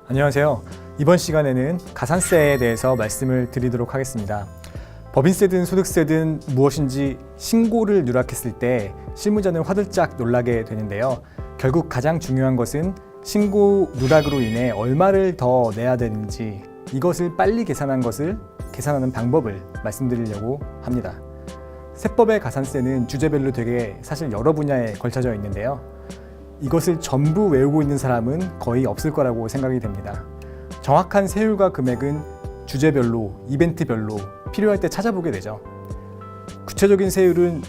안녕하세요. 이번 시간에는 가산세에 대해서 말씀을 드리도록 하겠습니다. 법인세든 소득세든 무엇인지 신고를 누락했을 때 실무자는 화들짝 놀라게 되는데요. 결국 가장 중요한 것은 신고 누락으로 인해 얼마를 더 내야 되는지 이것을 빨리 계산하는 방법을 말씀드리려고 합니다. 세법의 가산세는 주제별로 되게 사실 여러 분야에 걸쳐져 있는데요. 이것을 전부 외우고 있는 사람은 거의 없을 거라고 생각이 됩니다. 정확한 세율과 금액은 주제별로, 이벤트별로 필요할 때 찾아보게 되죠. 구체적인 세율은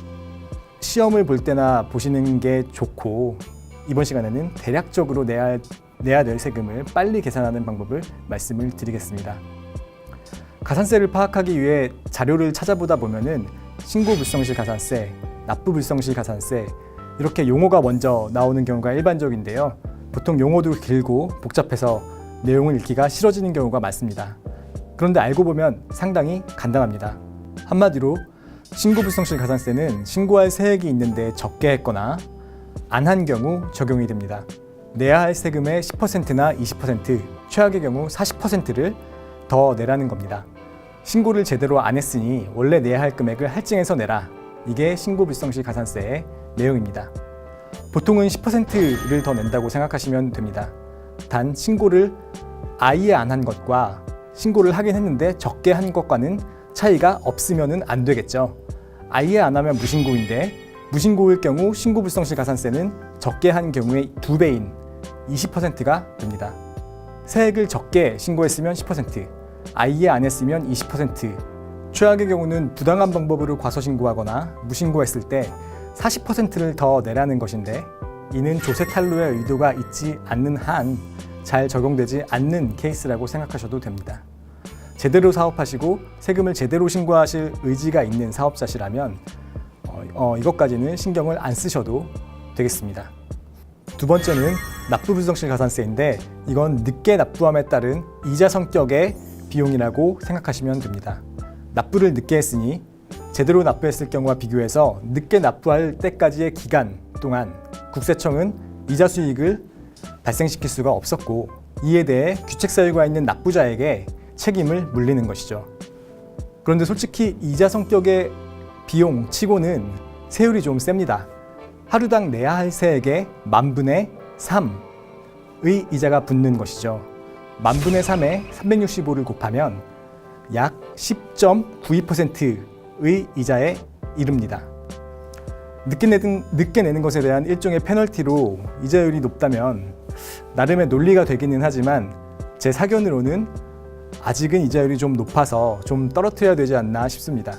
시험을 볼 때나 보시는 게 좋고, 이번 시간에는 대략적으로 내야 될 세금을 빨리 계산하는 방법을 말씀을 드리겠습니다. 가산세를 파악하기 위해 자료를 찾아보다 보면은 신고불성실 가산세, 납부불성실 가산세 이렇게 용어가 먼저 나오는 경우가 일반적인데요. 보통 용어도 길고 복잡해서 내용을 읽기가 싫어지는 경우가 많습니다. 그런데 알고 보면 상당히 간단합니다. 한마디로 신고불성실 가산세는 신고할 세액이 있는데 적게 했거나 안 한 경우 적용이 됩니다. 내야 할 세금의 10%나 20%, 최악의 경우 40%를 더 내라는 겁니다. 신고를 제대로 안 했으니 원래 내야 할 금액을 할증해서 내라. 이게 신고불성실 가산세의 내용입니다. 보통은 10%를 더 낸다고 생각하시면 됩니다. 단 신고를 아예 안 한 것과 신고를 하긴 했는데 적게 한 것과는 차이가 없으면 안 되겠죠. 아예 안 하면 무신고인데 무신고일 경우 신고불성실 가산세는 적게 한 경우의 2배인 20%가 됩니다. 세액을 적게 신고했으면 10%, 아예 안 했으면 20%, 최악의 경우는 부당한 방법으로 과소신고하거나 무신고했을 때 40%를 더 내라는 것인데, 이는 조세 탈루의 의도가 있지 않는 한 잘 적용되지 않는 케이스라고 생각하셔도 됩니다. 제대로 사업하시고 세금을 제대로 신고하실 의지가 있는 사업자시라면 이것까지는 신경을 안 쓰셔도 되겠습니다. 두 번째는 납부불성실 가산세인데, 이건 늦게 납부함에 따른 이자 성격의 비용이라고 생각하시면 됩니다. 납부를 늦게 했으니 제대로 납부했을 경우와 비교해서 늦게 납부할 때까지의 기간 동안 국세청은 이자 수익을 발생시킬 수가 없었고, 이에 대해 규책사유가 있는 납부자에게 책임을 물리는 것이죠. 그런데 솔직히 이자 성격의 비용 치고는 세율이 좀 셉니다. 하루당 내야 할 세액의 10,000분의 3의 이자가 붙는 것이죠. 10,000분의 3에 365를 곱하면 약 10.92%의 이자에 이릅니다. 늦게 내는 것에 대한 일종의 페널티로 이자율이 높다면 나름의 논리가 되기는 하지만, 제 사견으로는 아직은 이자율이 좀 높아서 좀 떨어뜨려야 되지 않나 싶습니다.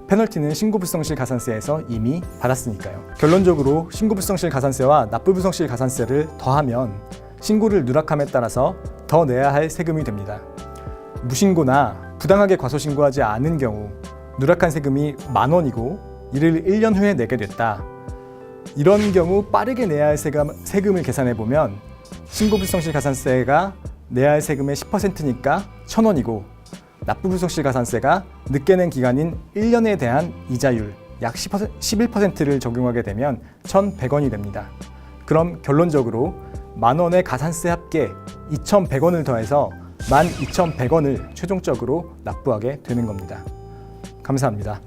페널티는 신고불성실 가산세에서 이미 받았으니까요. 결론적으로 신고불성실 가산세와 납부불성실 가산세를 더하면 신고를 누락함에 따라서 더 내야 할 세금이 됩니다. 무신고나 부당하게 과소신고하지 않은 경우 누락한 세금이 10,000원이고 이를 1년 후에 내게 됐다. 이런 경우 빠르게 내야 할 세금을 계산해 보면 신고불성실 가산세가 내야 할 세금의 10%니까 1,000원이고, 납부불성실 가산세가 늦게 낸 기간인 1년에 대한 이자율 약 11%를 적용하게 되면 1,100원이 됩니다. 그럼 결론적으로 10,000원의 가산세 합계 2,100원을 더해서 12,100원을 최종적으로 납부하게 되는 겁니다. 감사합니다.